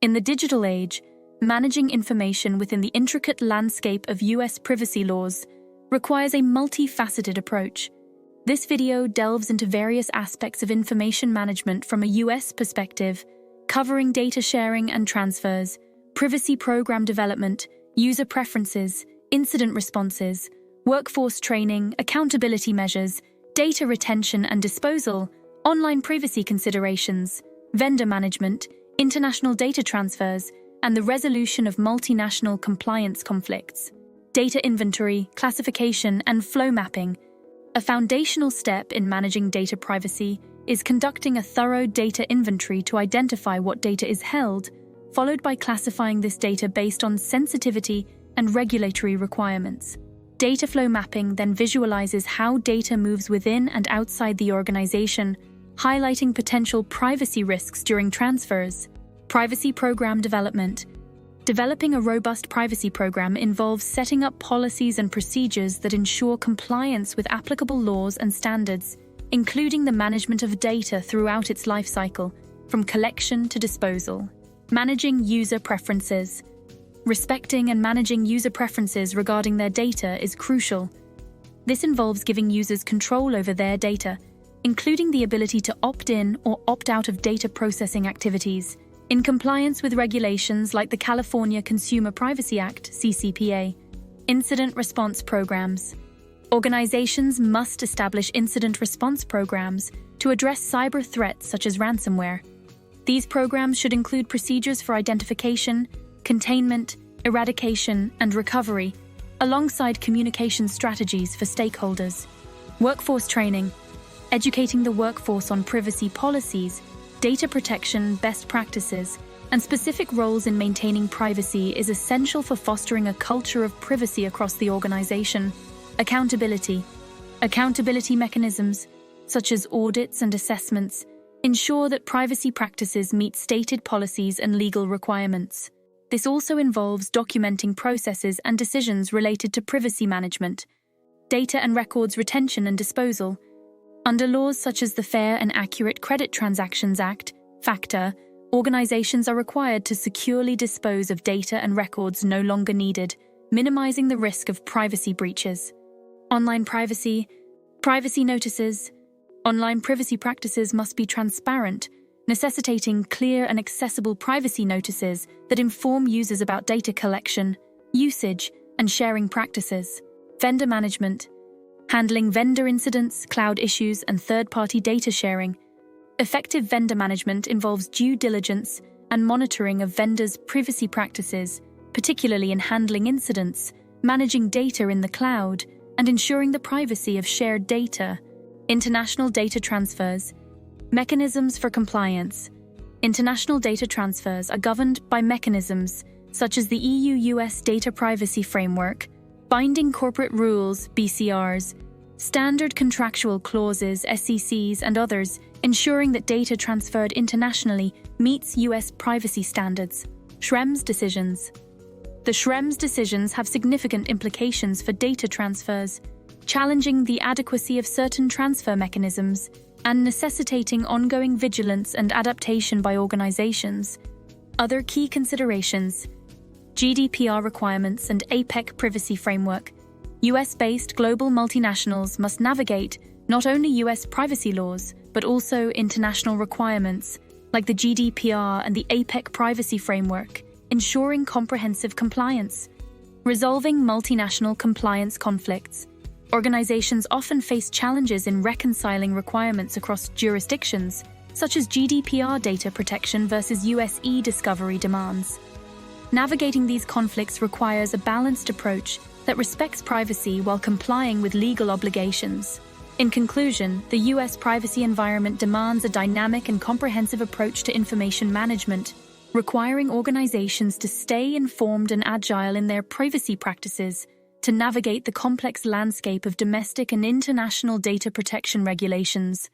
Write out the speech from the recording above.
In the digital age, managing information within the intricate landscape of US privacy laws requires a multifaceted approach. This video delves into various aspects of information management from a US perspective, covering data sharing and transfers, privacy program development, user preferences, incident responses, workforce training, accountability measures, data retention and disposal, online privacy considerations, vendor management, international data transfers, and the resolution of multinational compliance conflicts. Data inventory, classification, and flow mapping. A foundational step in managing data privacy is conducting a thorough data inventory to identify what data is held, followed by classifying this data based on sensitivity and regulatory requirements. Data flow mapping then visualizes how data moves within and outside the organization, highlighting potential privacy risks during transfers. Privacy program development. Developing a robust privacy program involves setting up policies and procedures that ensure compliance with applicable laws and standards, including the management of data throughout its life cycle, from collection to disposal. Managing user preferences. Respecting and managing user preferences regarding their data is crucial. This involves giving users control over their data, including the ability to opt in or opt out of data processing activities, in compliance with regulations like the California Consumer Privacy Act, CCPA. Incident response programs. Organizations must establish incident response programs to address cyber threats such as ransomware. These programs should include procedures for identification, containment, eradication, and recovery, alongside communication strategies for stakeholders. Workforce training. Educating the workforce on privacy policies, data protection, best practices, and specific roles in maintaining privacy is essential for fostering a culture of privacy across the organization. Accountability. Accountability mechanisms, such as audits and assessments, ensure that privacy practices meet stated policies and legal requirements. This also involves documenting processes and decisions related to privacy management, data and records retention and disposal. Under laws such as the Fair and Accurate Credit Transactions Act, FACTA, organizations are required to securely dispose of data and records no longer needed, minimizing the risk of privacy breaches. Online privacy. Privacy notices. Online privacy practices must be transparent, necessitating clear and accessible privacy notices that inform users about data collection, usage, and sharing practices. Vendor management. Handling vendor incidents, cloud issues, and third-party data sharing. Effective vendor management involves due diligence and monitoring of vendors' privacy practices, particularly in handling incidents, managing data in the cloud, and ensuring the privacy of shared data. International data transfers. Mechanisms for compliance. International data transfers are governed by mechanisms such as the EU-US Data Privacy Framework, binding corporate rules, BCRs, standard contractual clauses, SCCs, and others, ensuring that data transferred internationally meets US privacy standards. Schrems decisions. The Schrems decisions have significant implications for data transfers, challenging the adequacy of certain transfer mechanisms and necessitating ongoing vigilance and adaptation by organizations. Other key considerations: GDPR requirements and APEC privacy framework. US-based global multinationals must navigate not only US privacy laws, but also international requirements like the GDPR and the APEC privacy framework, ensuring comprehensive compliance. Resolving multinational compliance conflicts. Organizations often face challenges in reconciling requirements across jurisdictions, such as GDPR data protection versus US e-discovery demands. Navigating these conflicts requires a balanced approach that respects privacy while complying with legal obligations. In conclusion, the US privacy environment demands a dynamic and comprehensive approach to information management, requiring organizations to stay informed and agile in their privacy practices to navigate the complex landscape of domestic and international data protection regulations.